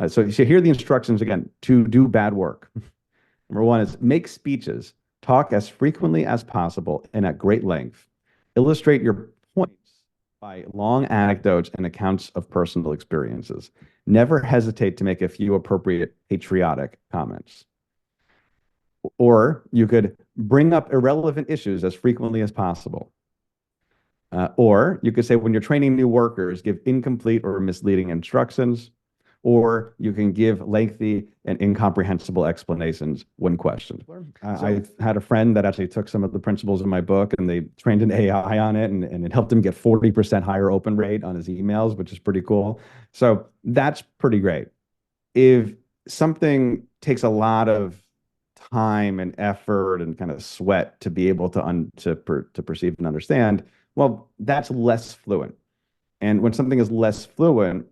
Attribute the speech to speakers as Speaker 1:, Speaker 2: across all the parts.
Speaker 1: So here are the instructions again to do bad work. Number one is make speeches, talk as frequently as possible and at great length. Illustrate your points by long anecdotes and accounts of personal experiences. Never hesitate to make a few appropriate patriotic comments. Or you could bring up irrelevant issues as frequently as possible. Or you could say when you're training new workers, give incomplete or misleading instructions. Or you can give lengthy and incomprehensible explanations when questioned. I've had a friend that actually took some of the principles in my book and they trained an AI on it, and it helped him get 40% higher open rate on his emails, which is pretty cool. So that's pretty great. If something takes a lot of time and effort and kind of sweat to be able to perceive and understand, well, that's less fluent. And when something is less fluent,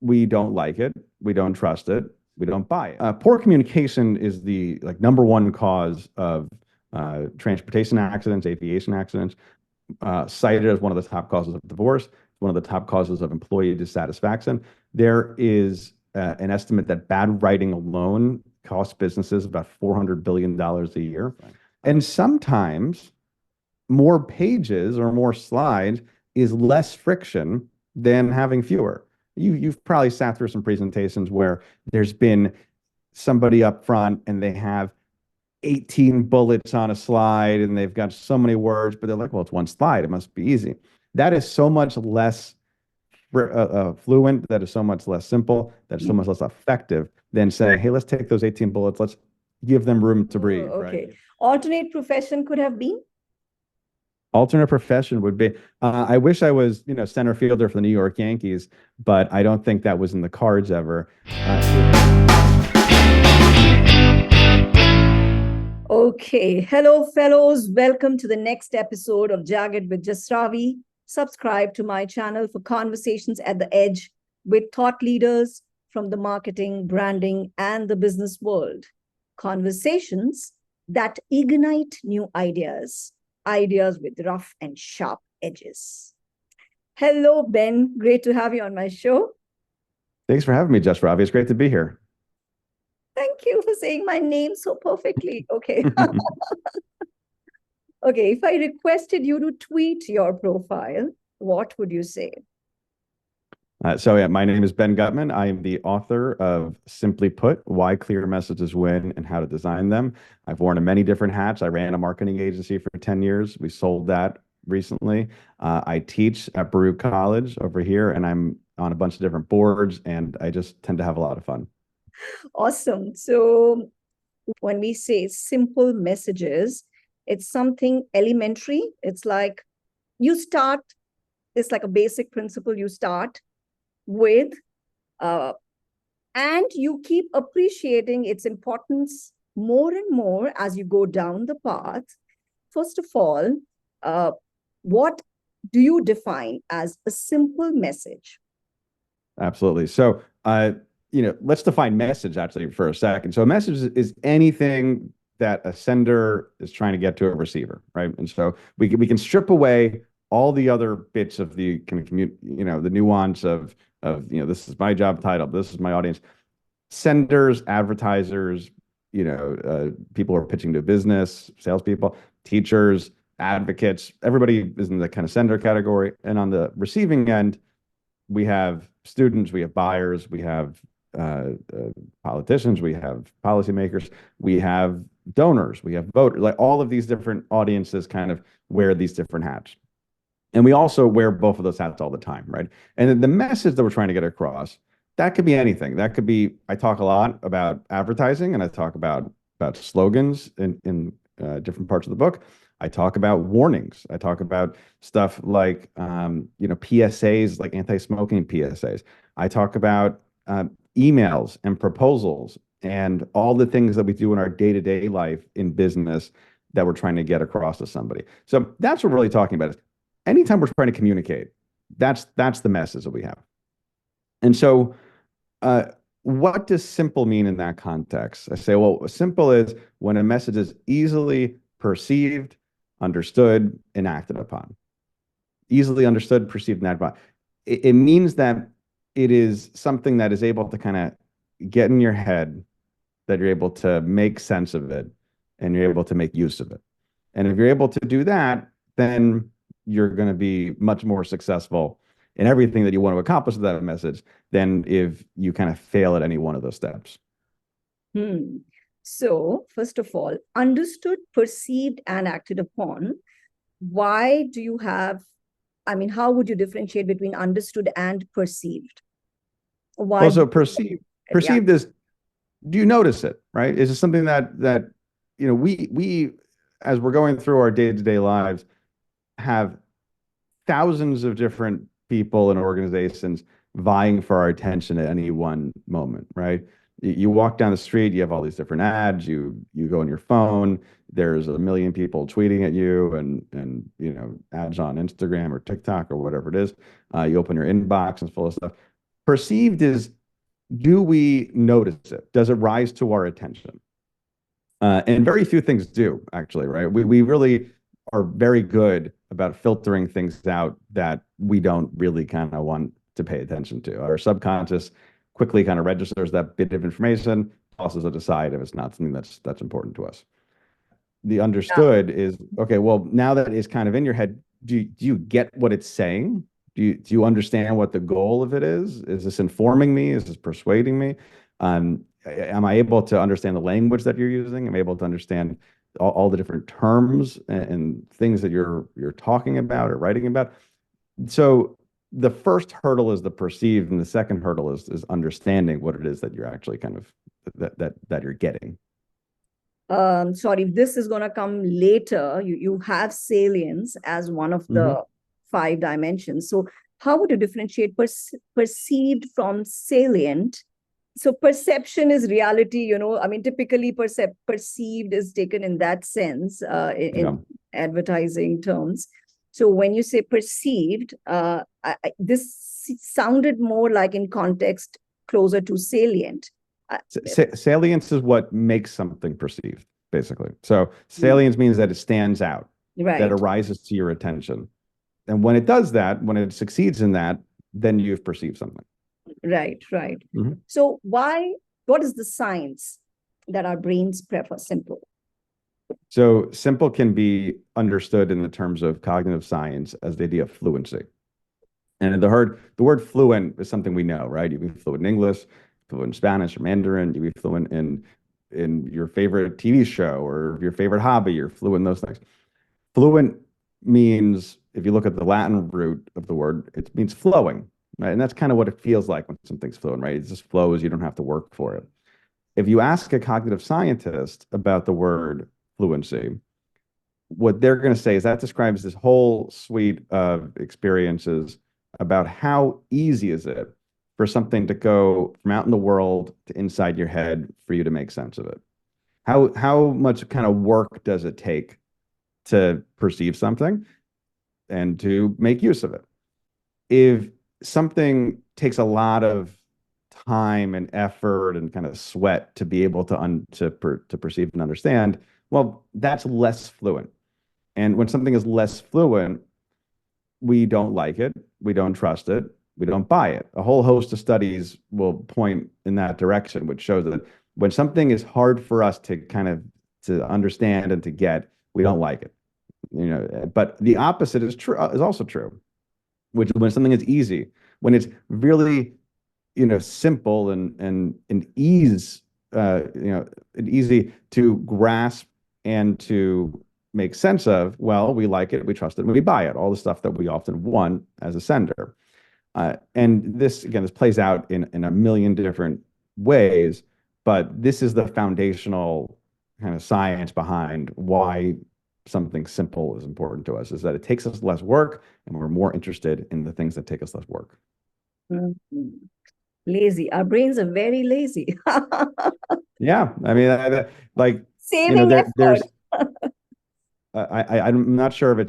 Speaker 1: we don't like it, we don't trust it, we don't buy it. Poor communication is the number one cause of transportation accidents, aviation accidents, cited as one of the top causes of divorce, one of the top causes of employee dissatisfaction. There is an estimate that bad writing alone costs businesses about $400 billion a year. Right. And sometimes more pages or more slides is less friction than having fewer. You've probably sat through some presentations where there's been somebody up front and they have 18 bullets on a slide and they've got so many words, but they're like, well, it's one slide, it must be easy. That is so much less fluent, that is so much less simple, that is so much less effective than saying, hey, let's take those 18 bullets, let's give them room to breathe.
Speaker 2: Okay.
Speaker 1: Right?
Speaker 2: Alternate profession could have been?
Speaker 1: Alternate profession would be, I wish I was, center fielder for the New York Yankees, but I don't think that was in the cards ever.
Speaker 2: Okay. Hello, fellows. Welcome to the next episode of Jagged with Jasravi. Subscribe to my channel for conversations at the edge with thought leaders from the marketing, branding, and the business world. Conversations that ignite new ideas with rough and sharp edges. Hello, Ben. Great to have you on my show.
Speaker 1: Thanks for having me, Jasravi. It's great to be here.
Speaker 2: Thank you for saying my name so perfectly. Okay. Okay, if I requested you to tweet your profile, what would you say?
Speaker 1: My name is Ben Guttmann. I am the author of Simply Put, Why Clear Messages Win and How to Design Them. I've worn many different hats. I ran a marketing agency for 10 years. We sold that recently. I teach at Baruch College over here, and I'm on a bunch of different boards, and I just tend to have a lot of fun.
Speaker 2: Awesome. So when we say simple messages, it's something elementary. It's like it's like a basic principle you start with, and you keep appreciating its importance more and more as you go down the path. First of all, what do you define as a simple message?
Speaker 1: Absolutely. So, let's define message actually for a second. So a message is anything that a sender is trying to get to a receiver, right? And so we can strip away all the other bits of the the nuance of this is my job title, this is my audience. Senders, advertisers, people who are pitching to business, salespeople, teachers, advocates, everybody is in the kind of sender category. And on the receiving end, we have students, we have buyers, we have politicians, we have policymakers, we have donors, we have voters, like all of these different audiences kind of wear these different hats. And we also wear both of those hats all the time, right? And the message that we're trying to get across, that could be anything. That could be, I talk a lot about advertising and I talk about slogans in different parts of the book. I talk about warnings. I talk about stuff like, PSAs, like anti-smoking PSAs. I talk about emails and proposals and all the things that we do in our day-to-day life in business that we're trying to get across to somebody. So that's what we're really talking about. Is anytime we're trying to communicate, that's the message that we have. And so what does simple mean in that context? I say, well, simple is when a message is easily perceived, understood, and acted upon. Easily understood, perceived, and acted upon. It means that it is something that is able to kind of get in your head, that you're able to make sense of it, and you're able to make use of it. And if you're able to do that, then you're going to be much more successful in everything that you want to accomplish with that message than if you kind of fail at any one of those steps.
Speaker 2: So, first of all, understood, perceived, and acted upon. Why do you have, I mean, how would you differentiate between understood and perceived? Why?
Speaker 1: Also, perceived is, do you notice it, right? Is it something that we as we're going through our day-to-day lives have thousands of different people and organizations vying for our attention at any one moment, right? You walk down the street, you have all these different ads, you go on your phone, there's a million people tweeting at you and ads on Instagram or TikTok or whatever it is. You open your inbox and it's full of stuff. Perceived is, do we notice it? Does it rise to our attention? And very few things do, actually, right? We really are very good about filtering things out that we don't really kind of want to pay attention to. Our subconscious quickly kind of registers that bit of information, tosses it aside if it's not something that's important to us. The understood is, okay, well, now that it's kind of in your head, do you get what it's saying? Do you understand what the goal of it is? Is this informing me? Is this persuading me? Am I able to understand the language that you're using? Am I able to understand all the different terms and things that you're talking about or writing about? So the first hurdle is the perceived, and the second hurdle is understanding what it is that you're actually kind of that you're getting.
Speaker 2: Sorry, this is going to come later. You have salience as one of the 5 dimensions. So how would you differentiate perceived from salient? So perception is reality, I mean, typically perceived is taken in that sense in advertising terms. So when you say perceived, this sounded more like in context closer to salient.
Speaker 1: Salience is what makes something perceived, basically. So salience means that it stands out, that arises to your attention. And when it does that, when it succeeds in that, then you've perceived something.
Speaker 2: Right. So what is the science that our brains prefer? Simple.
Speaker 1: So simple can be understood in the terms of cognitive science as the idea of fluency. And the word fluent is something we know, right? You can be fluent in English, fluent in Spanish or Mandarin, you can be fluent in your favorite TV show or your favorite hobby, you're fluent in those things. Fluent means, if you look at the Latin root of the word, it means flowing, right? And that's kind of what it feels like when something's fluent, right? It just flows, you don't have to work for it. If you ask a cognitive scientist about the word fluency, what they're going to say is that describes this whole suite of experiences about how easy is it for something to go from out in the world to inside your head for you to make sense of it. How much kind of work does it take to perceive something and to make use of it? If something takes a lot of time and effort and kind of sweat to be able to perceive and understand, well, that's less fluent. And when something is less fluent, we don't like it, we don't trust it, we don't buy it. A whole host of studies will point in that direction, which shows that when something is hard for us to kind of to understand and to get, we don't like it. But the opposite is true, is also true, which when something is easy, when it's really simple and ease, easy to grasp and to make sense of, well, we like it, we trust it, and we buy it, all the stuff that we often want as a sender. And this plays out in a million different ways, but this is the foundational kind of science behind why something simple is important to us, is that it takes us less work and we're more interested in the things that take us less work.
Speaker 2: Lazy. Our brains are very lazy.
Speaker 1: Yeah. I mean,
Speaker 2: saving effort.
Speaker 1: I'm not sure if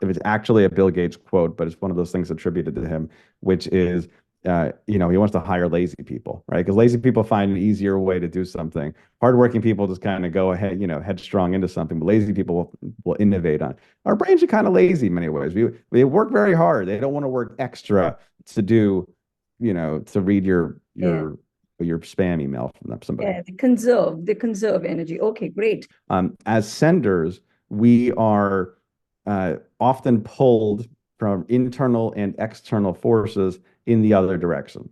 Speaker 1: it's actually a Bill Gates quote, but it's one of those things attributed to him, which is, he wants to hire lazy people, right? Because lazy people find an easier way to do something. Hardworking people just kind of go ahead, headstrong into something, but lazy people will innovate on. Our brains are kind of lazy in many ways. They work very hard. They don't want to work extra to do, to read your
Speaker 2: Yeah.
Speaker 1: your spam email from somebody.
Speaker 2: Yeah, they conserve energy. Okay, great.
Speaker 1: As senders, we are often pulled from internal and external forces in the other direction.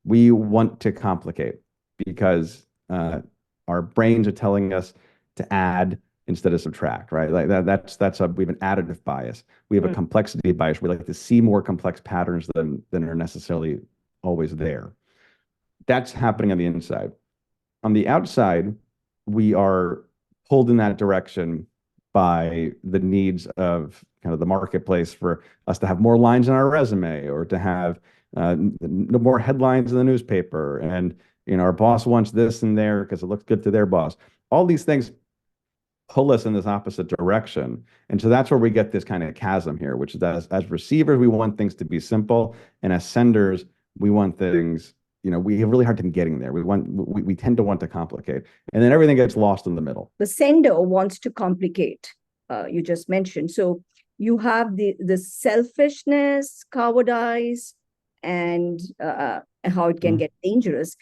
Speaker 1: We want to complicate because our brains are telling us to add instead of subtract, right? Like we have an additive bias. We have a complexity bias. We like to see more complex patterns than are necessarily always there. That's happening on the inside. On the outside, we are pulled in that direction by the needs of kind of the marketplace for us to have more lines in our resume or to have more headlines in the newspaper. And, our boss wants this and there because it looks good to their boss. All these things pull us in this opposite direction. And so that's where we get this kind of chasm here, which is as receivers, we want things to be simple. And as senders, we want things, we have really hard time getting there. We tend to want to complicate. And then everything gets lost in the middle.
Speaker 2: The sender wants to complicate, you just mentioned. So you have the selfishness, cowardice, and how it can get dangerous.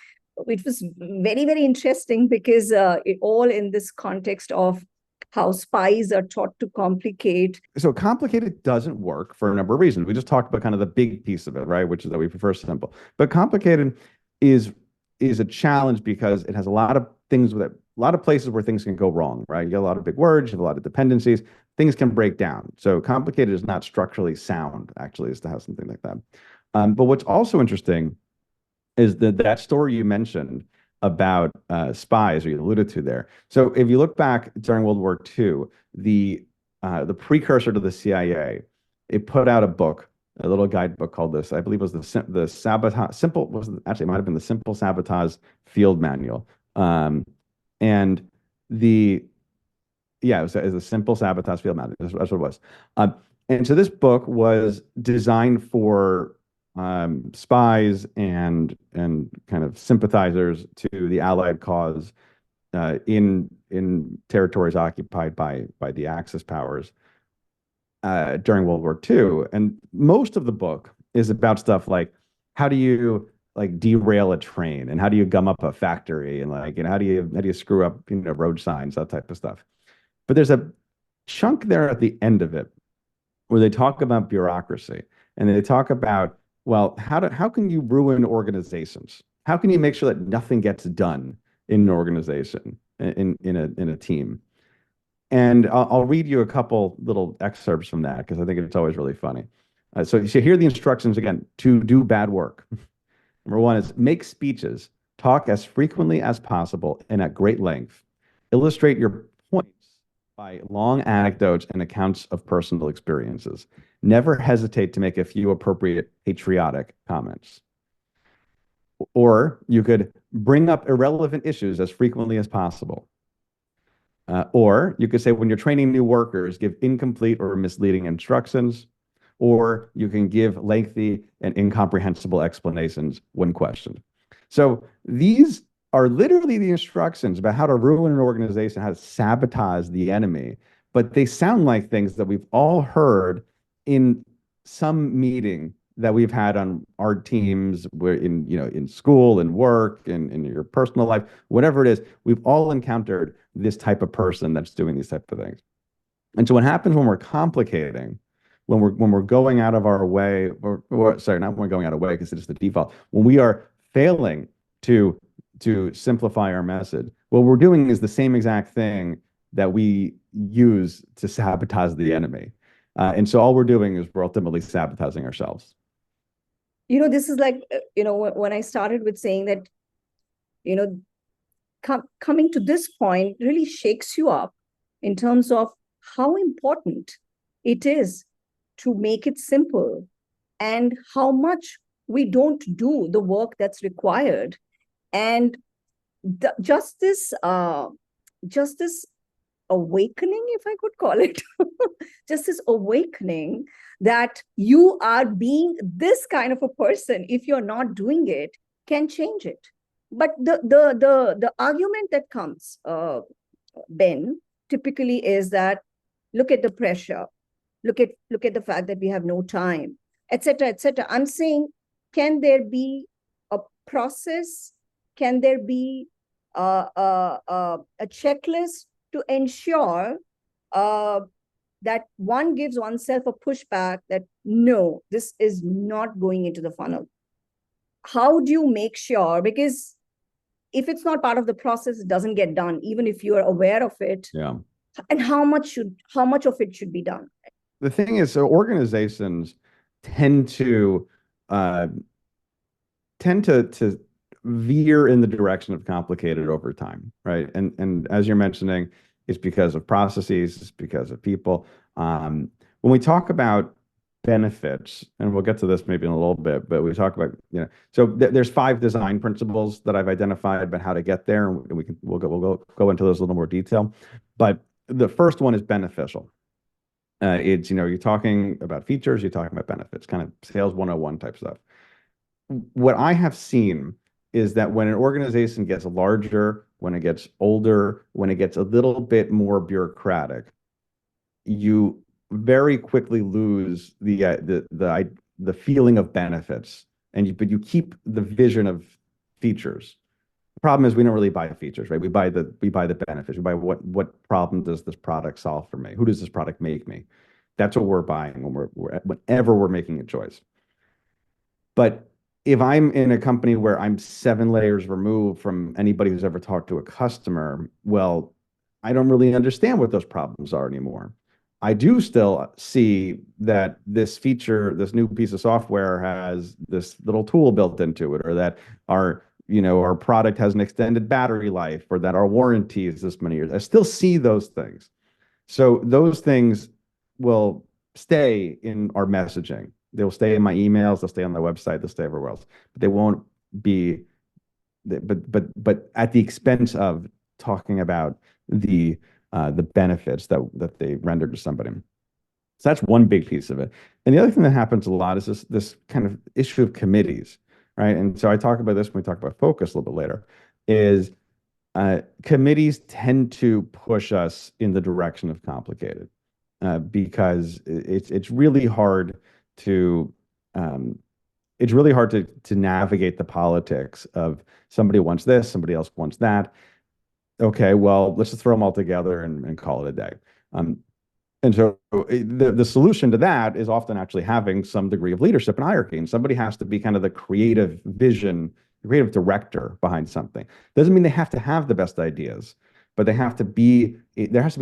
Speaker 2: It was very, very interesting because it all in this context of how spies are taught to complicate.
Speaker 1: So complicated doesn't work for a number of reasons. We just talked about kind of the big piece of it, right? Which is that we prefer simple. But complicated is a challenge because it has a lot of things with it, a lot of places where things can go wrong, right? You get a lot of big words, you have a lot of dependencies, things can break down. So complicated is not structurally sound, actually, is to have something like that. But what's also interesting is that story you mentioned about spies, or you alluded to there. So if you look back during World War II, the precursor to the CIA, it put out a little guidebook called this. I believe it was the sabotage simple was actually it might have been the Simple Sabotage Field Manual, and it was a Simple Sabotage Field Manual. That's what it was. And so this book was designed for spies and kind of sympathizers to the Allied cause in territories occupied by the Axis powers during World War II. And most of the book is about stuff like how do you like derail a train, and how do you gum up a factory, and how do you screw up road signs, that type of stuff. But there's a chunk there at the end of it where they talk about bureaucracy, and they talk about, well, how can you ruin organizations? How can you make sure that nothing gets done in an organization, in a team? And I'll read you a couple little excerpts from that because I think it's always really funny. So here are the instructions again to do bad work. Number one is make speeches, talk as frequently as possible and at great length. Illustrate your points by long anecdotes and accounts of personal experiences. Never hesitate to make a few appropriate patriotic comments. Or you could bring up irrelevant issues as frequently as possible. Or you could say, when you're training new workers, give incomplete or misleading instructions. Or you can give lengthy and incomprehensible explanations when questioned. So these are literally the instructions about how to ruin an organization, how to sabotage the enemy. But they sound like things that we've all heard in some meeting that we've had on our teams, where in school and work and in your personal life, whatever it is, we've all encountered this type of person that's doing these type of things. And so what happens when we're complicating, when we're going out of our way, or sorry, not when we're going out of way because it's the default, when we are failing to simplify our message, what we're doing is the same exact thing that we use to sabotage the enemy. And so all we're doing is we're ultimately sabotaging ourselves.
Speaker 2: This is like, when I started with saying that, coming to this point really shakes you up in terms of how important it is to make it simple and how much we don't do the work that's required. And just this awakening, if I could call it, just this awakening that you are being this kind of a person, if you're not doing it, can change it. But the argument that comes, Ben, typically is that look at the pressure, look at the fact that we have no time, etc., etc. I'm saying can there be a process? Can there be a checklist to ensure that one gives oneself a pushback that no, this is not going into the funnel? How do you make sure? Because if it's not part of the process, it doesn't get done, even if you are aware of it.
Speaker 1: Yeah.
Speaker 2: And how much of it should be done?
Speaker 1: The thing is, so organizations tend to uh, to veer in the direction of complicated over time, right? And as you're mentioning, it's because of processes, it's because of people. When we talk about benefits, and we'll get to this maybe in a little bit, but we talk about, so there's 5 design principles that I've identified about how to get there, and we'll go into those in a little more detail. But the first one is beneficial. It's, you're talking about features, you're talking about benefits, kind of sales 101 type stuff. What I have seen is that when an organization gets larger, when it gets older, when it gets a little bit more bureaucratic, you very quickly lose the feeling of benefits, but you keep the vision of features. The problem is we don't really buy features, right? We buy the benefits. We buy what problem does this product solve for me? Who does this product make me? That's what we're buying whenever we're making a choice. But if I'm in a company where I'm 7 layers removed from anybody who's ever talked to a customer, well, I don't really understand what those problems are anymore. I do still see that this feature, this new piece of software has this little tool built into it, or that our product has an extended battery life, or that our warranty is this many years. I still see those things. So those things will stay in our messaging. They'll stay in my emails, they'll stay on the website, they'll stay everywhere else. But they won't be, but at the expense of talking about the benefits that they render to somebody. So that's one big piece of it. And the other thing that happens a lot is this kind of issue of committees, right? And so I talk about this when we talk about focus a little bit later, is committees tend to push us in the direction of complicated, because it's really hard to navigate the politics of somebody wants this, somebody else wants that. Okay, well, let's just throw them all together and call it a day. And so the solution to that is often actually having some degree of leadership and hierarchy. And somebody has to be kind of the creative vision, the creative director behind something. Doesn't mean they have to have the best ideas, but there has to be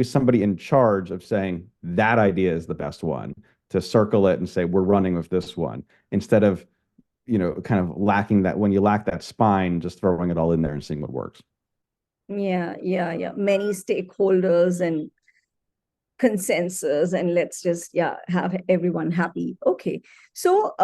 Speaker 1: somebody in charge of saying that idea is the best one, to circle it and say, we're running with this one, instead of, kind of lacking that, when you lack that spine, just throwing it all in there and seeing what works.
Speaker 2: Yeah. Many stakeholders and consensus, and let's just have everyone happy. Okay. So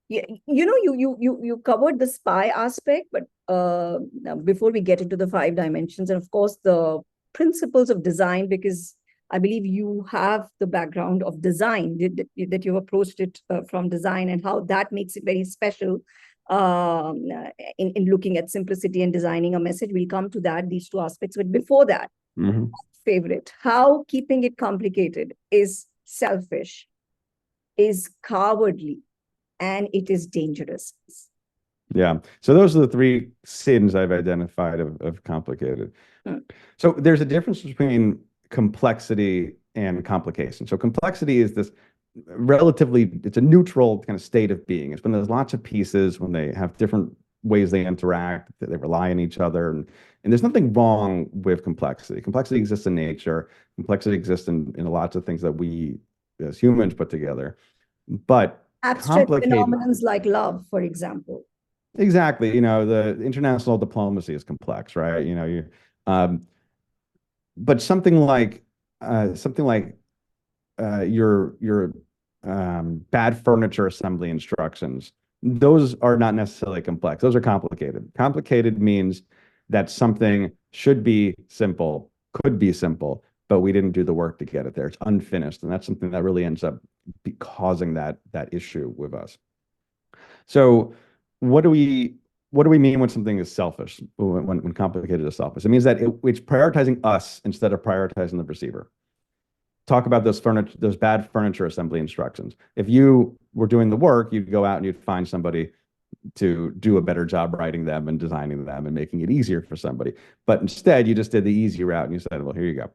Speaker 2: you covered the spy aspect, but now before we get into the 5 dimensions, and of course the principles of design, because I believe you have the background of design, that you've approached it from design, and how that makes it very special in looking at simplicity and designing a message. We'll come to that, these 2 aspects. But before that, favorite, how keeping it complicated is selfish, is cowardly, and it is dangerous.
Speaker 1: Yeah. So those are the 3 sins I've identified of complicated. So there's a difference between complexity and complication. So complexity is this it's a neutral kind of state of being. It's when there's lots of pieces, when they have different ways they interact, that they rely on each other. And there's nothing wrong with complexity. Complexity exists in nature. Complexity exists in lots of things that we as humans put together. But
Speaker 2: abstract phenomena like love, for example.
Speaker 1: Exactly. The international diplomacy is complex, right? But something like your bad furniture assembly instructions, those are not necessarily complex. Those are complicated. Complicated means that something should be simple, could be simple, but we didn't do the work to get it there. It's unfinished, and that's something that really ends up causing that issue with us. So what do we mean when something is selfish, when complicated is selfish? It means that it's prioritizing us instead of prioritizing the receiver. talk about those bad furniture assembly instructions. If you were doing the work, you'd go out and you'd find somebody to do a better job writing them and designing them and making it easier for somebody. But instead, you just did the easy route and you said, well, here you go,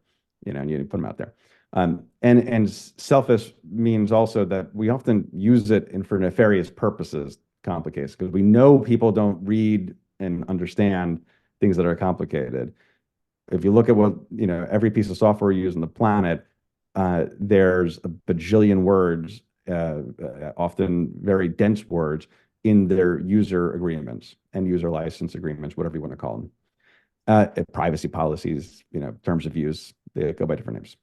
Speaker 1: and you put them out there. And selfish means also that we often use it for nefarious purposes, complicates, because we know people don't read and understand things that are complicated. If you look at what, every piece of software you use on the planet, there's a bajillion words, often very dense words in their user agreements and user license agreements, whatever you want to call them. Privacy policies, terms of use, they go by different names.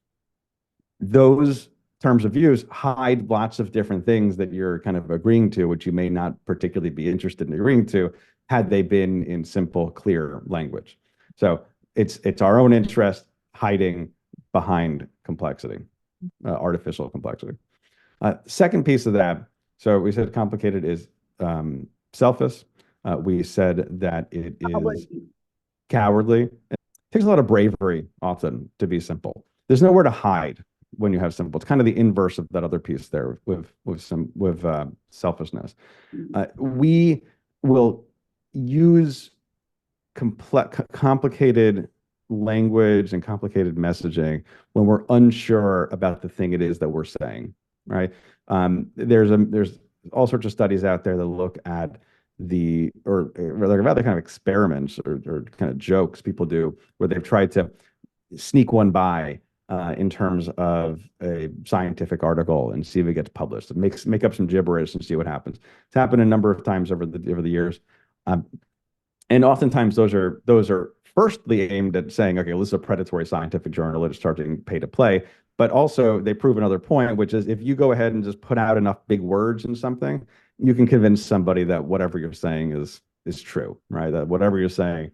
Speaker 1: Those terms of use hide lots of different things that you're kind of agreeing to, which you may not particularly be interested in agreeing to, had they been in simple, clear language. So it's our own interest hiding behind complexity, artificial complexity. Second piece of that, so we said complicated is selfish. We said that it is cowardly. It takes a lot of bravery often to be simple. There's nowhere to hide when you have simple. It's kind of the inverse of that other piece there with selfishness. We will use complicated language and complicated messaging when we're unsure about the thing it is that we're saying, right? There's all sorts of studies out there that look at or rather kind of experiments or kind of jokes people do where they've tried to sneak one by in terms of a scientific article and see if it gets published. Make up some gibberish and see what happens. It's happened a number of times over the years. And oftentimes those are firstly aimed at saying, okay, well, this is a predatory scientific journal, it's charging pay to play. But also they prove another point, which is if you go ahead and just put out enough big words in something, you can convince somebody that whatever you're saying is true, right? That whatever you're saying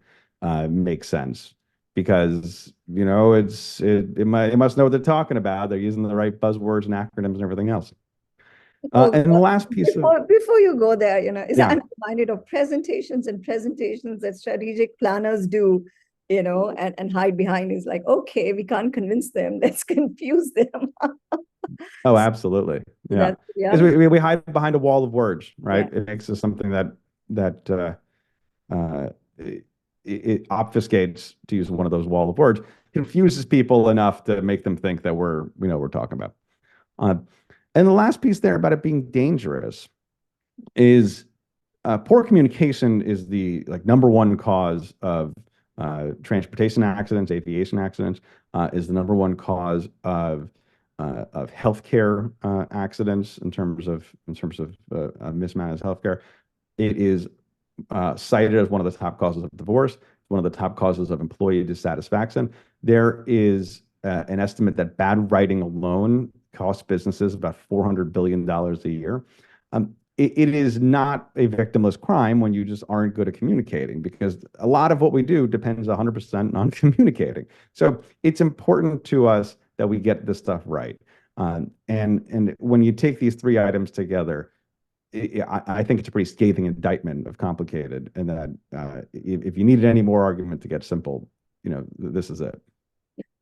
Speaker 1: makes sense because it must know what they're talking about. They're using the right buzzwords and acronyms and everything else. And the last piece
Speaker 2: before you go there, I'm reminded of presentations that strategic planners do, and hide behind is like, okay, we can't convince them. Let's confuse them.
Speaker 1: Oh, absolutely. Yeah. Because we hide behind a wall of words, right? Yeah. It makes us something that it obfuscates, to use one of those wall of words, confuses people enough to make them think that we're talking about. And the last piece there about it being dangerous is poor communication is the number one cause of transportation accidents, aviation accidents, is the number one cause of healthcare accidents in terms of mismanaged healthcare. It is cited as one of the top causes of divorce, one of the top causes of employee dissatisfaction. There is an estimate that bad writing alone costs businesses about $400 billion a year. It is not a victimless crime when you just aren't good at communicating, because a lot of what we do depends 100% on communicating. So it's important to us that we get this stuff right. And when you take these three items together, I think it's a pretty scathing indictment of complicated, and that if you needed any more argument to get simple, this is it.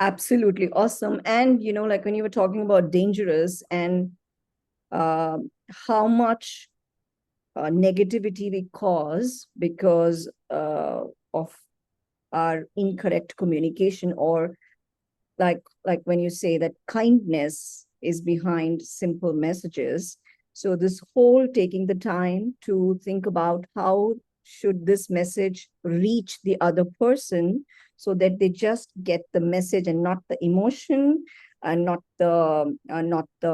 Speaker 2: Absolutely awesome. And when you were talking about dangerous and how much negativity we cause because of our incorrect communication, or like when you say that kindness is behind simple messages. So this whole taking the time to think about how should this message reach the other person so that they just get the message and not the emotion and not the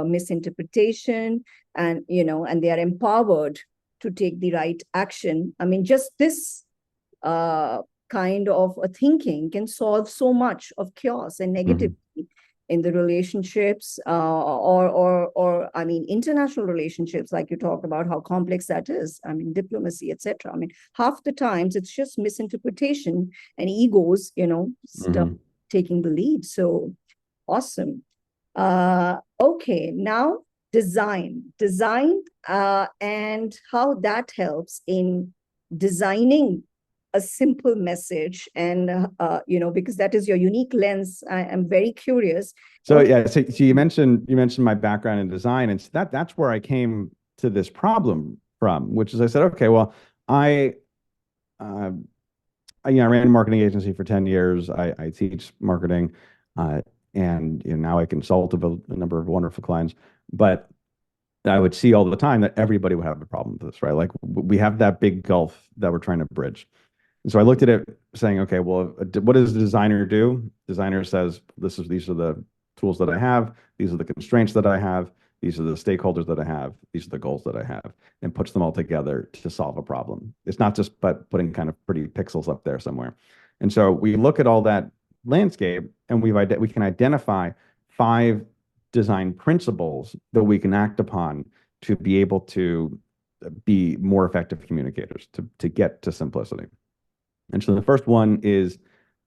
Speaker 2: misinterpretation, and and they are empowered to take the right action. I mean, just this kind of a thinking can solve so much of chaos and negativity in the relationships, or I mean, international relationships, like you talked about how complex that is. I mean, diplomacy, etc. I mean, half the times it's just misinterpretation and egos, stuff taking the lead. So awesome. Okay, now design, and how that helps in designing a simple message? And, because that is your unique lens, I am very curious.
Speaker 1: So yeah, so you mentioned my background in design, and so that's where I came to this problem from, which is I said, okay, well, I uh, I ran a marketing agency for 10 years. I teach marketing, and now I consult a number of wonderful clients. But I would see all the time that everybody would have a problem with this, right? Like we have that big gulf that we're trying to bridge. And so I looked at it saying, okay, well, what does the designer do? Designer says, these are the tools that I have. These are the constraints that I have. These are the stakeholders that I have. These are the goals that I have, and puts them all together to solve a problem. It's not just but putting kind of pretty pixels up there somewhere. And so we look at all that landscape, and we can identify 5 design principles that we can act upon to be able to be more effective communicators, to get to simplicity. And so the first one is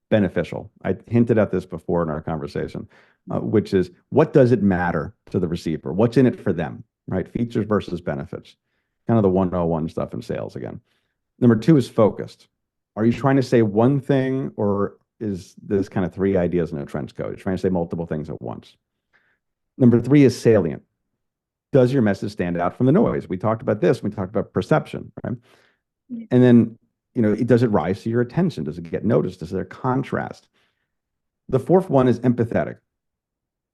Speaker 1: beneficial. I hinted at this before in our conversation, which is, what does it matter to the receiver? What's in it for them, right? Features versus benefits. Kind of the 101 stuff in sales again. Number 2 is focused. Are you trying to say one thing, or is this kind of 3 ideas in a trench coat? You're trying to say multiple things at once. Number 3 is salient. Does your message stand out from the noise? We talked about this. We talked about perception, right? And then, does it rise to your attention? Does it get noticed? Is there contrast? The 4th one is empathetic.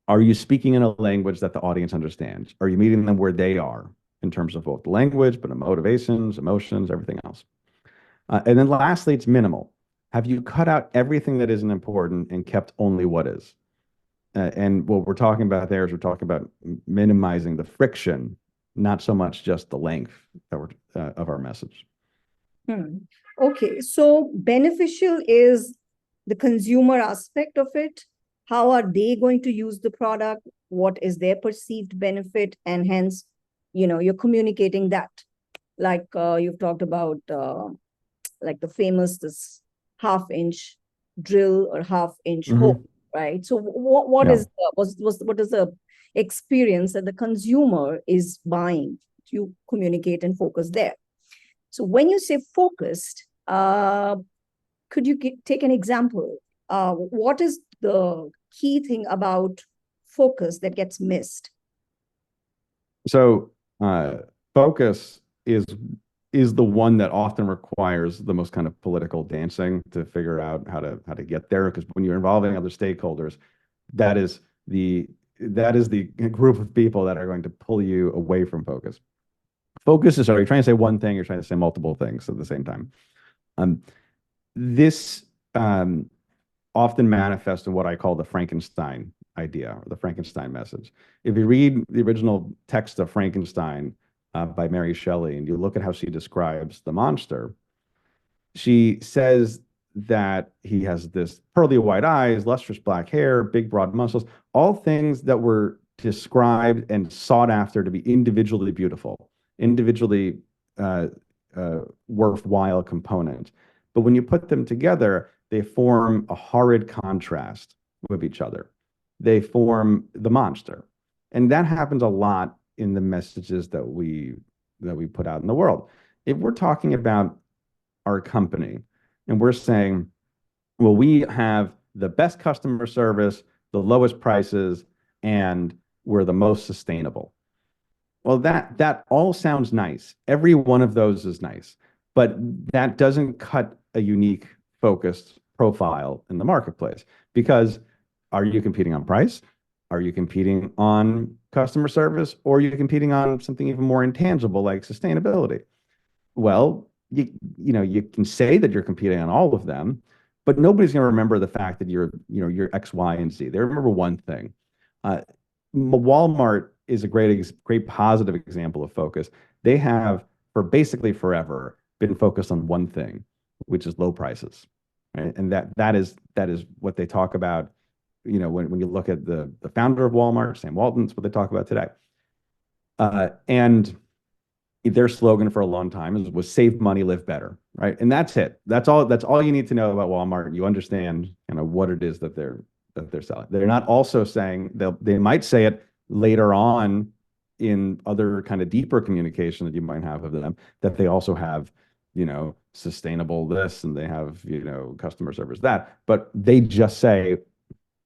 Speaker 1: Are you speaking in a language that the audience understands? Are you meeting them where they are in terms of both language, but motivations, emotions, everything else? And then lastly, it's minimal. Have you cut out everything that isn't important and kept only what is? And what we're talking about there is we're talking about minimizing the friction, not so much just the length of our message.
Speaker 2: Okay, so beneficial is the consumer aspect of it. How are they going to use the product? What is their perceived benefit? And hence, you're communicating that. Like you've talked about, like the famous, this half-inch drill or half-inch hole, right? So what is the experience that the consumer is buying? You communicate and focus there. So when you say focused, could you take an example? What is the key thing about focus that gets missed?
Speaker 1: So focus is the one that often requires the most kind of political dancing to figure out how to get there. Because when you're involving other stakeholders, that is the group of people that are going to pull you away from focus. Focus is, are you trying to say one thing, you're trying to say multiple things at the same time. This often manifests in what I call the Frankenstein idea, or the Frankenstein message. If you read the original text of Frankenstein by Mary Shelley, and you look at how she describes the monster, she says that he has this pearly white eyes, lustrous black hair, big broad muscles, all things that were described and sought after to be individually beautiful, individually worthwhile component. But when you put them together, they form a horrid contrast with each other. They form the monster. And that happens a lot in the messages that we put out in the world. If we're talking about our company and we're saying, well, we have the best customer service, the lowest prices, and we're the most sustainable. Well, that all sounds nice. Every one of those is nice, but that doesn't cut a unique focused profile in the marketplace. Because are you competing on price? Are you competing on customer service? Or are you competing on something even more intangible like sustainability? Well, you can say that you're competing on all of them, but nobody's going to remember the fact that you're X, Y, and Z. They remember one thing. Walmart is a great positive example of focus. They have, for basically forever, been focused on one thing, which is low prices, right? And that is what they talk about. When you look at the founder of Walmart, Sam Walton's what they talk about today. And their slogan for a long time was "Save money, live better," right? And that's it. That's all you need to know about Walmart. You understand what it is that they're selling. They're not also saying they might say it later on in other kind of deeper communication that you might have of them, that they also have sustainable this and they have, customer service that, but they just say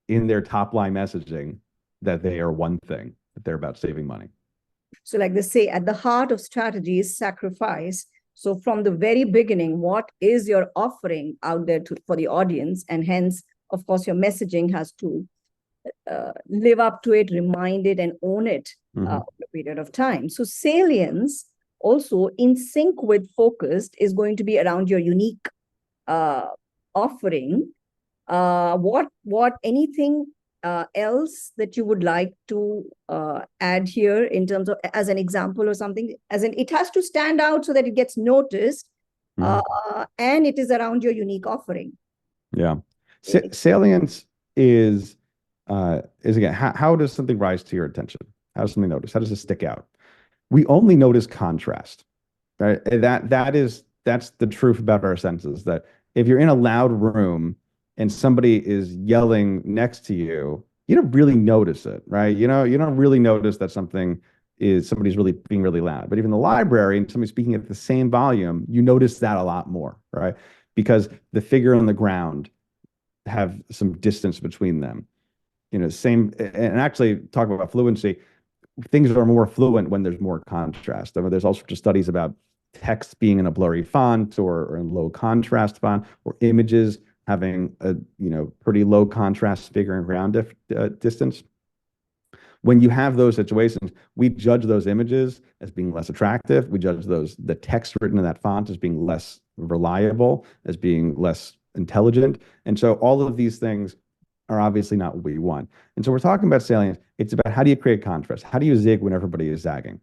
Speaker 1: in their top line messaging that they are one thing, that they're about saving money.
Speaker 2: So like they say, at the heart of strategy is sacrifice. So from the very beginning, what is your offering out there for the audience? And hence, of course, your messaging has to live up to it, remind it, and own it over a period of time. So salience, also in sync with focused, is going to be around your unique offering. Anything else that you would like to add here in terms of as an example or something? As in, it has to stand out so that it gets noticed, and it is around your unique offering.
Speaker 1: Yeah, salience is again, how does something rise to your attention? How does something notice? How does it stick out? We only notice contrast, right? That's the truth about our senses. That if you're in a loud room and somebody is yelling next to you, you don't really notice it, right? You don't really notice that somebody's really being really loud. But even in the library and somebody speaking at the same volume, you notice that a lot more, right? Because the figure on the ground have some distance between them. And actually talk about fluency. Things are more fluent when there's more contrast. I mean, there's all sorts of studies about text being in a blurry font or in low contrast font, or images having a pretty low contrast figure and ground distance. When you have those situations, we judge those images as being less attractive. We judge the text written in that font as being less reliable, as being less intelligent. And so all of these things are obviously not what we want. And so we're talking about salience. It's about how do you create contrast? How do you zig when everybody is zagging?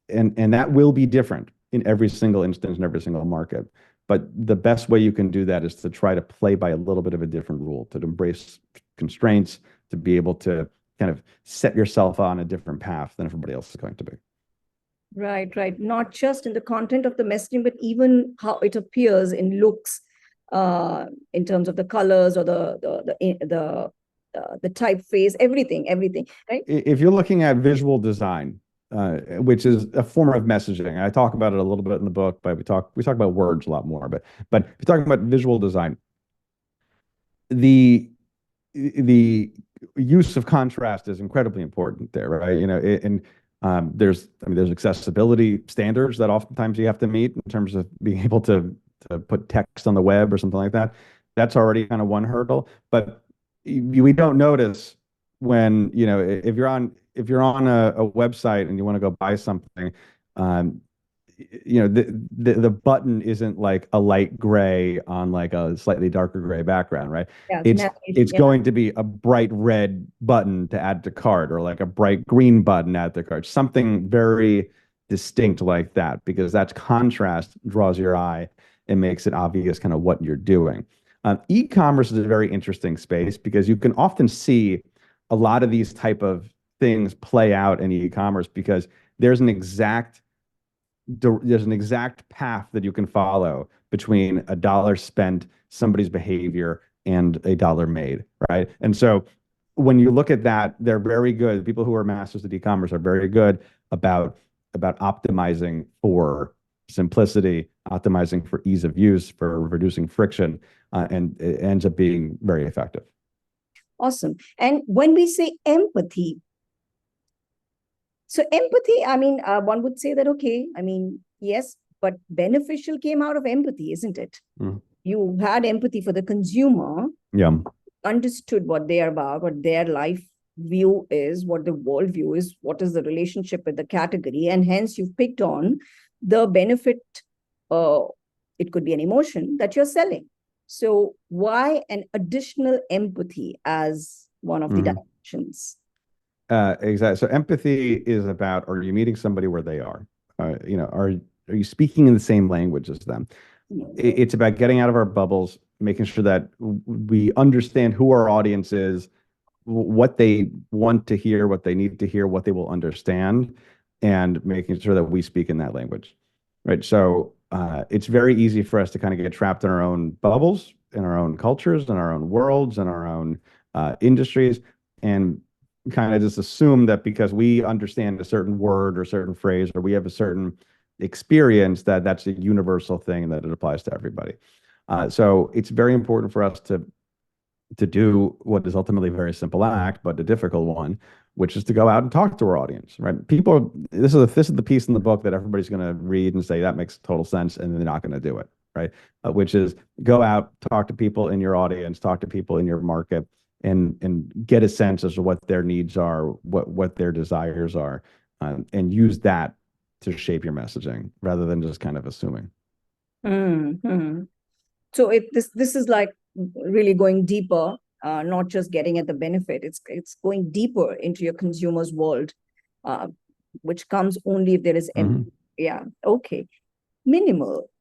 Speaker 1: And that will be different in every single instance, in every single market. But the best way you can do that is to try to play by a little bit of a different rule, to embrace constraints, to be able to kind of set yourself on a different path than everybody else is going to be.
Speaker 2: Right. Not just in the content of the messaging, but even how it appears in looks, in terms of the colors or the typeface, everything, right?
Speaker 1: If you're looking at visual design, which is a form of messaging, I talk about it a little bit in the book, but we talk about words a lot more. But if you're talking about visual design, the use of contrast is incredibly important there, right? There's accessibility standards that oftentimes you have to meet in terms of being able to put text on the web or something like that. That's already kind of one hurdle. But we don't notice when, if you're on a website and you want to go buy something, the button isn't like a light gray on like a slightly darker gray background, right?
Speaker 2: Yeah,
Speaker 1: it's going to be a bright red button to add to cart, or like a bright green button to add to cart, something very distinct like that, because that's contrast draws your eye and makes it obvious kind of what you're doing. E-commerce is a very interesting space because you can often see a lot of these type of things play out in e-commerce because there's an exact path that you can follow between a dollar spent, somebody's behavior, and a dollar made, right? And so when you look at that, they're very good. People who are masters of e-commerce are very good about optimizing for simplicity, optimizing for ease of use, for reducing friction, and it ends up being very effective.
Speaker 2: Awesome. And when we say empathy, so empathy, one would say that, okay, yes, but beneficial came out of empathy, isn't it?
Speaker 1: Mm.
Speaker 2: You had empathy for the consumer.
Speaker 1: Yeah.
Speaker 2: Understood what they are about, what their life view is, what the world view is, what is the relationship with the category, and hence you've picked on the benefit. It could be an emotion that you're selling. So why an additional empathy as one of the dimensions?
Speaker 1: Exactly. So empathy is about, are you meeting somebody where they are? Are you speaking in the same language as them? It's about getting out of our bubbles, making sure that we understand who our audience is, what they want to hear, what they need to hear, what they will understand, and making sure that we speak in that language, right? So it's very easy for us to kind of get trapped in our own bubbles, in our own cultures, in our own worlds, in our own industries, and kind of just assume that because we understand a certain word or certain phrase, or we have a certain experience, that's a universal thing, that it applies to everybody. So it's very important for us to do what is ultimately a very simple act, but a difficult one, which is to go out and talk to our audience, right? People, this is the piece in the book that everybody's going to read and say, that makes total sense, and they're not going to do it, right? Which is go out, talk to people in your audience, talk to people in your market, and get a sense as to what their needs are, what their desires are, and use that to shape your messaging rather than just kind of assuming.
Speaker 2: Mm-hmm. So this is like really going deeper, not just getting at the benefit. It's going deeper into your consumer's world, which comes only if there is yeah. Okay. Minimal.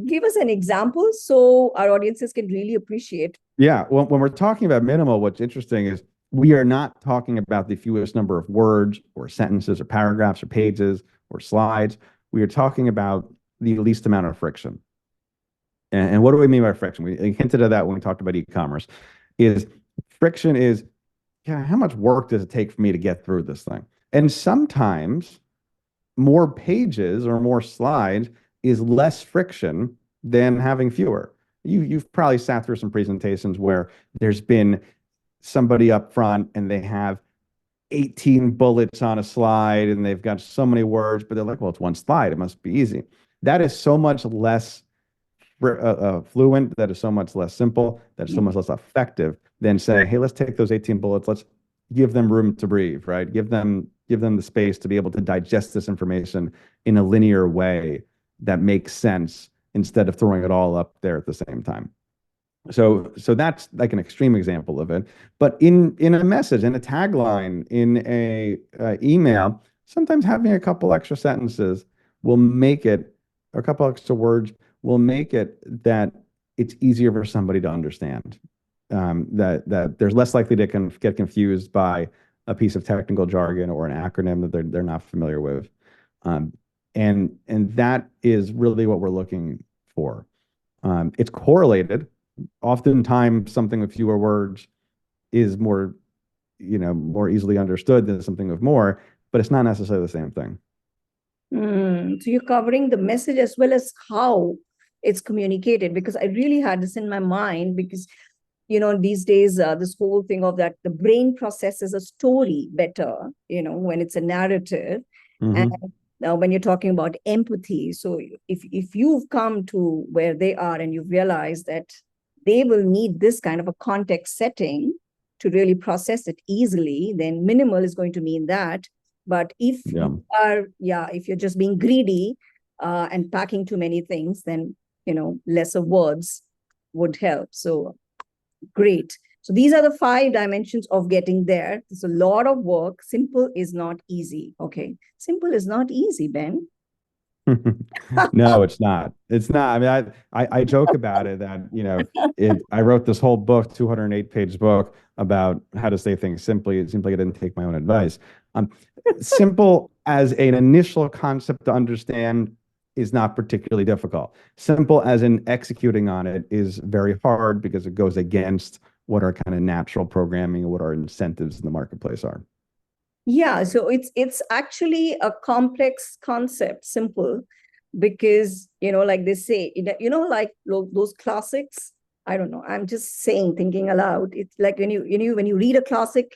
Speaker 2: Give us an example so our audiences can really appreciate.
Speaker 1: Yeah. When we're talking about minimal, what's interesting is we are not talking about the fewest number of words or sentences or paragraphs or pages or slides. We are talking about the least amount of friction. And what do we mean by friction? We hinted at that when we talked about e-commerce. Friction is, yeah, how much work does it take for me to get through this thing? And sometimes more pages or more slides is less friction than having fewer. You've probably sat through some presentations where there's been somebody up front and they have 18 bullets on a slide and they've got so many words, but they're like, well, it's one slide, it must be easy. That is so much less fluent, that is so much less simple, that is so much less effective than saying, hey, let's take those 18 bullets, let's give them room to breathe, right? Give them the space to be able to digest this information in a linear way that makes sense instead of throwing it all up there at the same time. So that's like an extreme example of it. But in a message, in a tagline, in a email, sometimes having a couple extra sentences will make it, or a couple extra words will make it that it's easier for somebody to understand. That there's less likely to get confused by a piece of technical jargon or an acronym that they're not familiar with. And that is really what we're looking for. It's correlated. Oftentimes, something with fewer words is more easily understood than something with more, but it's not necessarily the same thing.
Speaker 2: So you're covering the message as well as how it's communicated, because I really had this in my mind, because these days, this whole thing of that the brain processes a story better, when it's a narrative. And now when you're talking about empathy, so if you've come to where they are and you've realized that they will need this kind of a context setting to really process it easily, then minimal is going to mean that. But if if you're just being greedy and packing too many things, then lesser words would help. So great. So these are the 5 dimensions of getting there. It's a lot of work. Simple is not easy. Okay. Simple is not easy, Ben.
Speaker 1: No, it's not. It's not. I mean, I joke about it that, I wrote this whole book, 208-page book about how to say things simply. It seems like I didn't take my own advice. Simple as an initial concept to understand is not particularly difficult. Simple as in executing on it is very hard because it goes against what our kind of natural programming and what our incentives in the marketplace are.
Speaker 2: Yeah, so it's actually a complex concept, simple, because like they say, like those classics. I don't know. I'm just saying, thinking aloud. It's like when you read a classic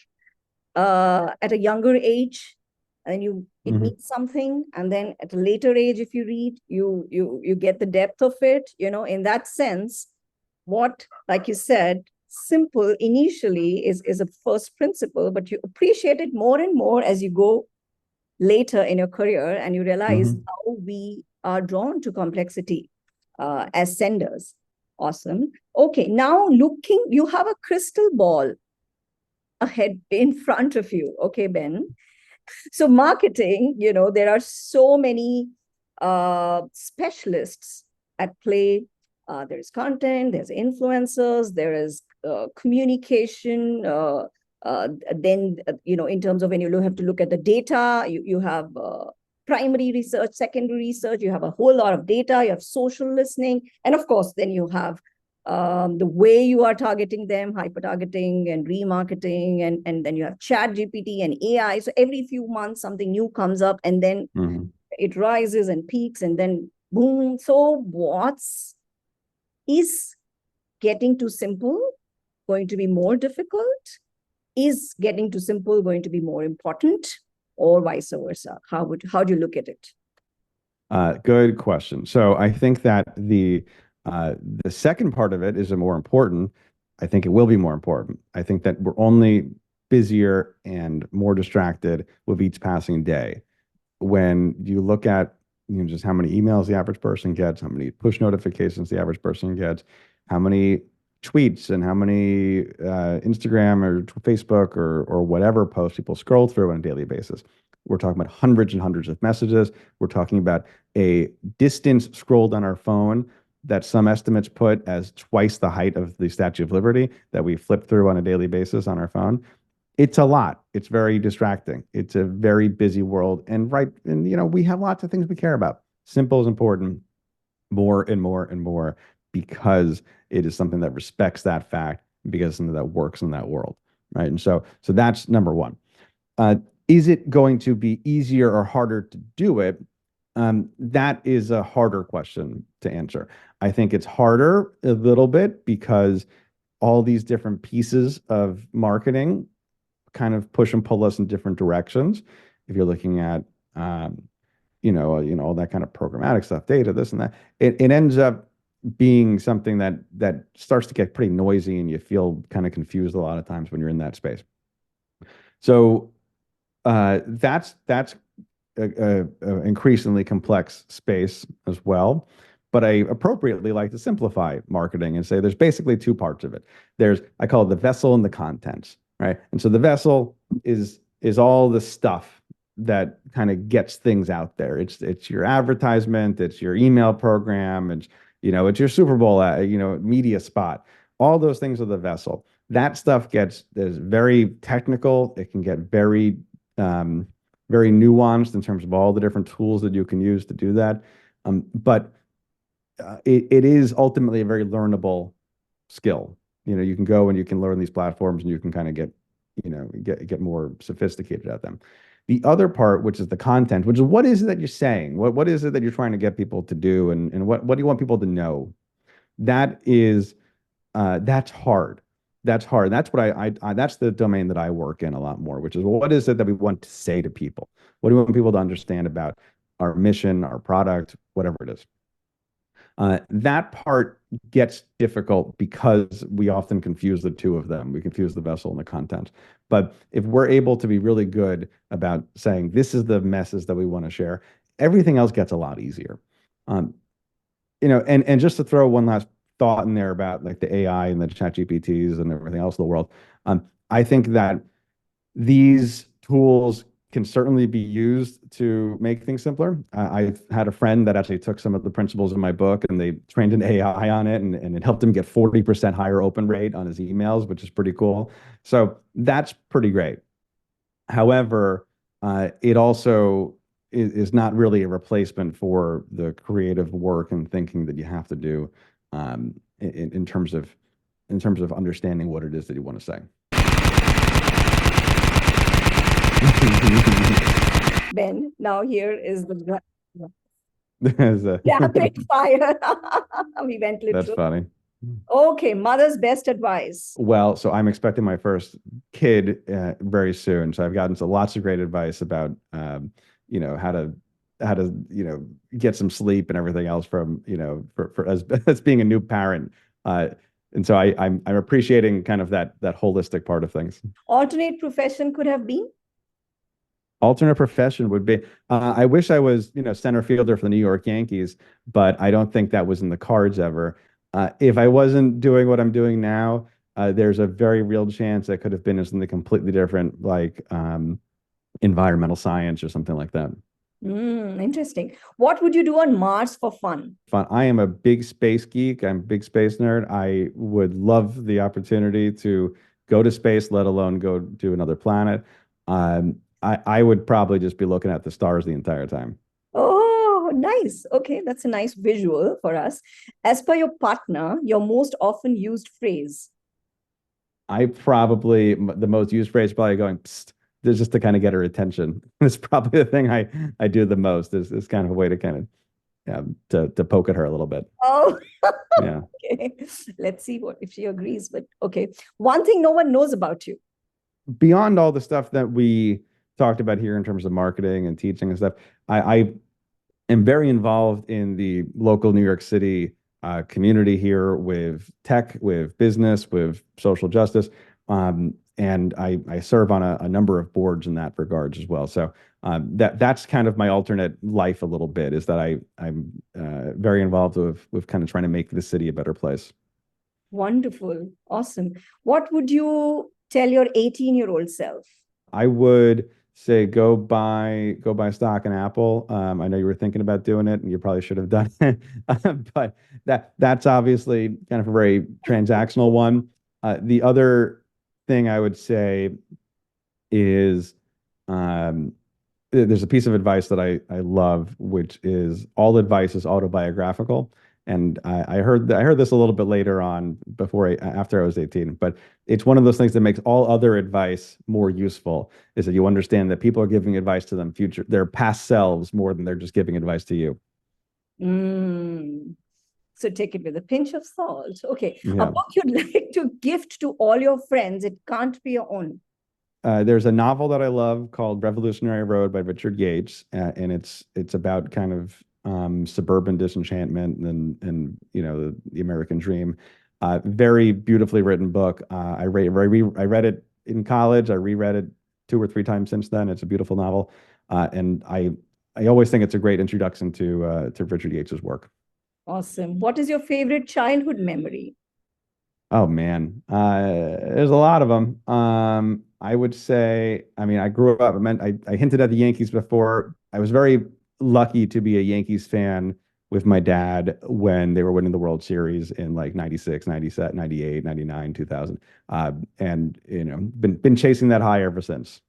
Speaker 2: at a younger age, and it means something, and then at a later age, if you read, you get the depth of it. In that sense, what, like you said, simple initially is a first principle, but you appreciate it more and more as you go later in your career, and you realize how we are drawn to complexity as senders. Awesome. Okay, now you have a crystal ball ahead in front of you. Okay, Ben. So marketing, there are so many specialists at play. There's content, there's influencers, there is communication. Then, in terms of when you have to look at the data, you have primary research, secondary research, you have a whole lot of data, you have social listening. And of course, then you have the way you are targeting them, hyper-targeting and remarketing, and then you have Chat GPT and AI. So every few months, something new comes up, and then It rises and peaks and then boom. So is getting too simple going to be more difficult? Is getting too simple going to be more important, or vice versa? How do you look at it?
Speaker 1: Good question. So I think that the second part of it is a more important. I think it will be more important. I think that we're only busier and more distracted with each passing day. When you look at just how many emails the average person gets, how many push notifications the average person gets, how many tweets and how many Instagram or Facebook or whatever posts people scroll through on a daily basis. We're talking about hundreds and hundreds of messages. We're talking about a distance scrolled on our phone that some estimates put as twice the height of the Statue of Liberty that we flip through on a daily basis on our phone. It's a lot. It's very distracting. It's a very busy world. And we have lots of things we care about. Simple is important, more and more and more, because it is something that respects that fact, because it's something that works in that world, right? And so that's number one. Is it going to be easier or harder to do it? That is a harder question to answer. I think it's harder a little bit because all these different pieces of marketing kind of push and pull us in different directions. If you're looking at, all that kind of programmatic stuff, data, this and that, it ends up being something that starts to get pretty noisy, and you feel kind of confused a lot of times when you're in that space. So that's a increasingly complex space as well. But I appropriately like to simplify marketing and say there's basically two parts of it. I call it the vessel and the contents, right? And so the vessel is all the stuff that kind of gets things out there. It's your advertisement, it's your email program, it's your Super Bowl media spot. All those things are the vessel. That stuff is very technical. It can get very very nuanced in terms of all the different tools that you can use to do that. But it is ultimately a very learnable skill. You can go and you can learn these platforms and you can kind of get more sophisticated at them. The other part, which is the content, which is what is it that you're saying? What is it that you're trying to get people to do? And what do you want people to know? That's hard. That's hard. That's what that's the domain that I work in a lot more, which is what is it that we want to say to people? What do we want people to understand about our mission, our product, whatever it is? That part gets difficult because we often confuse the two of them. We confuse the vessel and the content. But if we're able to be really good about saying, this is the message that we want to share, everything else gets a lot easier. And just to throw one last thought in there about like the AI and the chat GPTs and everything else in the world. I think that these tools can certainly be used to make things simpler. I've had a friend that actually took some of the principles in my book and they trained an AI on it, and it helped him get 40% higher open rate on his emails, which is pretty cool. So that's pretty great. However, it also is not really a replacement for the creative work and thinking that you have to do in terms of understanding what it is that you want to say.
Speaker 2: Ben, now here is the
Speaker 1: There's
Speaker 2: rapid fire. We went literal.
Speaker 1: That's funny.
Speaker 2: Okay, mother's best advice.
Speaker 1: Well, so I'm expecting my first kid very soon. So I've gotten lots of great advice about how to get some sleep and everything else from for as being a new parent. And so I'm appreciating kind of that holistic part of things.
Speaker 2: Alternate profession could have been?
Speaker 1: Alternate profession would be, I wish I was, center fielder for the New York Yankees, but I don't think that was in the cards ever. If I wasn't doing what I'm doing now, there's a very real chance I could have been in something completely different, like environmental science or something like that.
Speaker 2: Interesting. What would you do on Mars for fun?
Speaker 1: Fun. I am a big space geek. I'm a big space nerd. I would love the opportunity to go to space, let alone go to another planet. I would probably just be looking at the stars the entire time.
Speaker 2: Oh, nice. Okay, that's a nice visual for us. As per your partner, your most often used phrase?
Speaker 1: The most used phrase probably going, psst, just to kind of get her attention. It's probably the thing I do the most is kind of a way to kind of to poke at her a little bit.
Speaker 2: Oh,
Speaker 1: Yeah.
Speaker 2: okay. Let's see what if she agrees. But okay, one thing no one knows about you.
Speaker 1: Beyond all the stuff that we talked about here in terms of marketing and teaching and stuff, I am very involved in the local New York City community here with tech, with business, with social justice. And I serve on a number of boards in that regards as well. So that's kind of my alternate life a little bit, is that I'm very involved with kind of trying to make the city a better place.
Speaker 2: Wonderful. Awesome. What would you tell your 18-year-old self?
Speaker 1: I would say go buy stock in Apple. I know you were thinking about doing it, and you probably should have done it. But that's obviously kind of a very transactional one. The other thing I would say is there's a piece of advice that I love, which is all advice is autobiographical. And I heard this a little bit later on after I was 18, but it's one of those things that makes all other advice more useful, is that you understand that people are giving advice to their past selves more than they're just giving advice to you.
Speaker 2: So take it with a pinch of salt. Okay.
Speaker 1: Yeah.
Speaker 2: A book you'd like to gift to all your friends. It can't be your own.
Speaker 1: There's a novel that I love called Revolutionary Road by Richard Yates, and it's about kind of suburban disenchantment and the American dream. Very beautifully written book. I read it in college. I reread it 2 or 3 times since then. It's a beautiful novel, and I always think it's a great introduction to Richard Yates's work.
Speaker 2: Awesome. What is your favorite childhood memory?
Speaker 1: Oh man, there's a lot of them. I would say, I mean, I grew up. I hinted at the Yankees before. I was very lucky to be a Yankees fan with my dad when they were winning the World Series in like 96, 97, 98, 99, 2000. And been chasing that high ever since.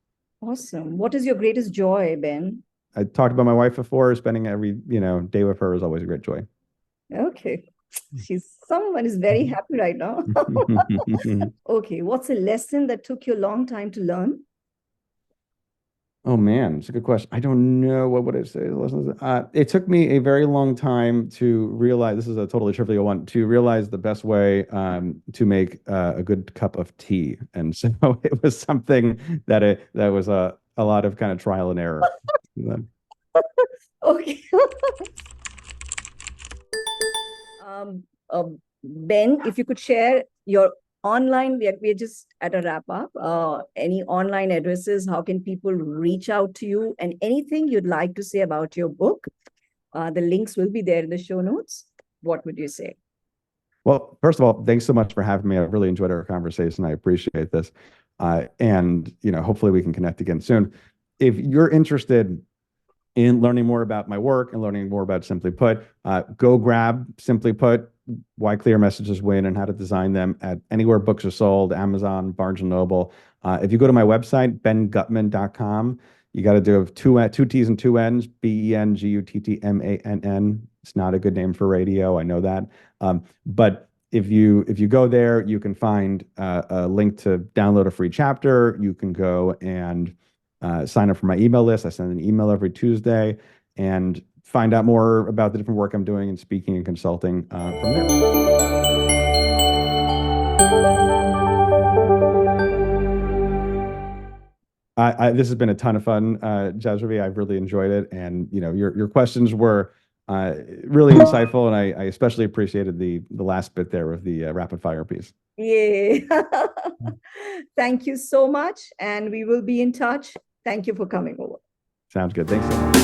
Speaker 2: Awesome. What is your greatest joy, Ben?
Speaker 1: I talked about my wife before. Spending every day with her is always a great joy.
Speaker 2: Okay. Someone is very happy right now. Okay. What's a lesson that took you a long time to learn?
Speaker 1: Oh man, it's a good question. I don't know what would I say. It took me a very long time to realize, this is a totally trivial one, to realize the best way to make a good cup of tea. And so it was something that was a lot of kind of trial and error.
Speaker 2: Okay. Ben, if you could share your online, we're just at a wrap up. Any online addresses, how can people reach out to you, and anything you'd like to say about your book? The links will be there in the show notes. What would you say?
Speaker 1: Well, first of all, thanks so much for having me. I really enjoyed our conversation. I appreciate this. And hopefully we can connect again soon. If you're interested in learning more about my work and learning more about Simply Put, go grab Simply Put, Why Clear Messages Win, and How to Design Them at anywhere books are sold, Amazon, Barnes & Noble. If you go to my website, benguttmann.com, you got to do two T's and 2 N's, BenGuttmann. It's not a good name for radio. I know that. But if you go there, you can find a link to download a free chapter. You can go and sign up for my email list. I send an email every Tuesday and find out more about the different work I'm doing in speaking and consulting from there. This has been a ton of fun, JazRavi. I've really enjoyed it, and your questions were really insightful, and I especially appreciated the last bit there of the rapid fire piece.
Speaker 2: Yeah. Thank you so much, and we will be in touch. Thank you for coming over.
Speaker 1: Sounds good. Thanks so much.